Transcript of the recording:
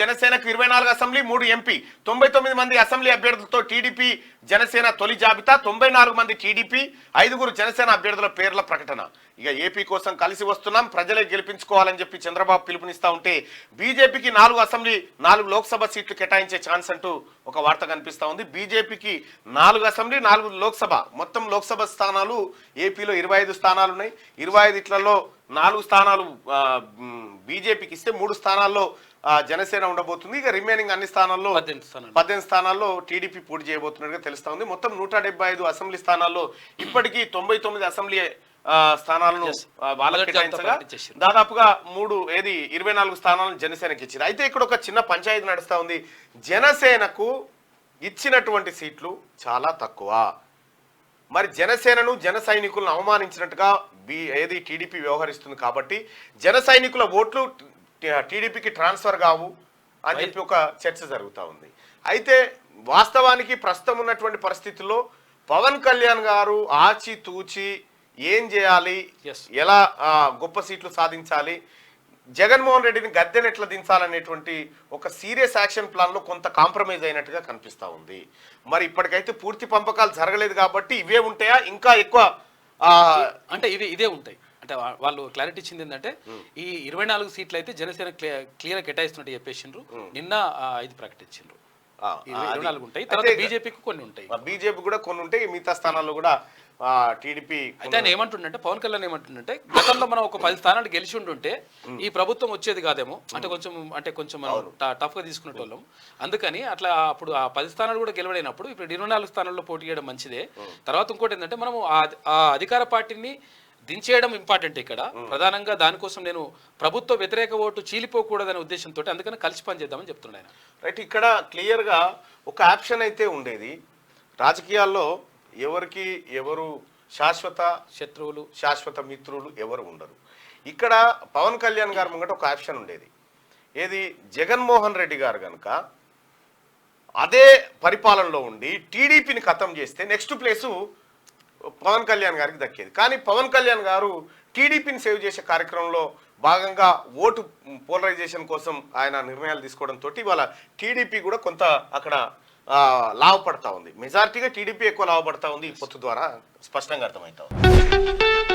జనసేనకు 24 assembly 3 MP 99 మంది assembly అభ్యర్థులతో TDP Janasena తొలి జాబితా 94 మంది టీడీపీ 5గురు జనసేన అభ్యర్థుల పేర్ల ప్రకటన. ఇక ఏపీ కోసం కలిసి వస్తున్నాం, ప్రజలే గెలిపించుకోవాలని చెప్పి చంద్రబాబు పిలుపునిస్తా ఉంటే బీజేపీకి 4 అసెంబ్లీ 4 లోక్సభ సీట్లు కేటాయించే ఛాన్స్ అంటూ ఒక వార్త కనిపిస్తా ఉంది. బీజేపీకి 4 అసెంబ్లీ 4 లోక్సభ, మొత్తం లోక్సభ స్థానాలు ఏపీలో 25 స్థానాలు ఉన్నాయి. 25 4 స్థానాలు బీజేపీకి ఇస్తే 3 స్థానాల్లో జనసేన ఉండబోతుంది. ఇక రిమైనింగ్ అన్ని స్థానాల్లో 18 స్థానాల్లో టీడీపీ పోటీ చేయబోతున్నట్టుగా తెలుస్తా ఉంది. మొత్తం 175 అసెంబ్లీ స్థానాల్లో ఇప్పటికీ 99 అసెంబ్లీ స్థానాలను వాళ్ళకి కేటాయించగా దాదాపుగా 24 స్థానాలను జనసేనకి ఇచ్చింది. అయితే ఇక్కడ ఒక చిన్న పంచాయతీ నడుస్తా ఉంది. జనసేనకు ఇచ్చినటువంటి సీట్లు చాలా తక్కువ. మరి జనసేనను జన సైనికులను అవమానించినట్టుగా టీడీపీ వ్యవహరిస్తుంది కాబట్టి జన సైనికుల ఓట్లు టీడీపీకి ట్రాన్స్ఫర్ కావు అని చెప్పి ఒక చర్చ జరుగుతూ ఉంది. అయితే వాస్తవానికి ప్రస్తుతం ఉన్నటువంటి పరిస్థితుల్లో పవన్ కళ్యాణ్ గారు ఆచితూచి ఏం చేయాలి, ఎలా గొప్ప సీట్లు సాధించాలి, జగన్మోహన్ రెడ్డిని గద్దెను ఎట్లా దించాలనేటువంటి ఒక సీరియస్ యాక్షన్ ప్లాన్ లో కొంత కాంప్రమైజ్ అయినట్టుగా కనిపిస్తా ఉంది. మరి ఇప్పటికైతే పూర్తి పంపకాలు జరగలేదు కాబట్టి ఇవే ఉంటాయా, ఇంకా ఎక్కువ అంటే ఇదే ఉంటాయి అంటే వాళ్ళు క్లారిటీ ఇచ్చింది ఏంటంటే ఈ 24 సీట్లు అయితే జనసేన క్లియర్ కేటాయిస్తున్నట్టు చెప్పేసిండ్రు. నిన్న 5 ప్రకటించిండ్రు. 24 ఉంటాయి, తర్వాత బీజేపీకి కొన్ని ఉంటాయి, బీజేపీ కూడా కొన్ని ఉంటాయి, మిగతా స్థానాల్లో కూడా టీడీపీ. అయితే ఆయన ఏమంటుండంటే పవన్ కళ్యాణ్ ఏమంటుండంటే గతంలో మనం ఒక 10 స్థానాలు గెలిచి ఉంటుంటే ఈ ప్రభుత్వం వచ్చేది కాదేమో, అంటే కొంచెం మనం టఫ్ గా తీసుకునేటోళ్ళం. అందుకని అట్లా అప్పుడు ఆ 10 స్థానాలు కూడా గెలవలేనప్పుడు ఇప్పుడు 24 స్థానాల్లో పోటీ చేయడం మంచిదే. తర్వాత ఇంకోటి ఏంటంటే మనము ఆ అధికార పార్టీని దించేయడం ఇంపార్టెంట్. ఇక్కడ ప్రధానంగా దానికోసం నేను ప్రభుత్వ వ్యతిరేక ఓటు చీలిపోకూడదనే ఉద్దేశంతో అందుకని కలిసి పనిచేద్దామని చెప్తున్నాడు ఆయన. రైట్, ఇక్కడ క్లియర్గా ఒక ఆప్షన్ అయితే ఉండేది. రాజకీయాల్లో ఎవరికి ఎవరు శాశ్వత శత్రువులు శాశ్వత మిత్రులు ఎవరు ఉండరు. ఇక్కడ పవన్ కళ్యాణ్ గారు ముంగట ఒక ఆప్షన్ ఉండేది. ఏది, జగన్మోహన్ రెడ్డి గారు కనుక అదే పరిపాలనలో ఉండి టీడీపీని ఖతం చేస్తే నెక్స్ట్ ప్లేసు పవన్ కళ్యాణ్ గారికి దక్కేది. కానీ పవన్ కళ్యాణ్ గారు టీడీపీని సేవ్ చేసే కార్యక్రమంలో భాగంగా ఓటు పోలరైజేషన్ కోసం ఆయన నిర్ణయాలు తీసుకోవడంతో ఇవాళ టీడీపీ కూడా కొంత అక్కడ లాభపడతా ఉంది. మెజారిటీగా టీడీపీ ఎక్కువ లాభపడతా ఉంది ఈ పొత్తు ద్వారా, స్పష్టంగా అర్థమవుతా ఉంది.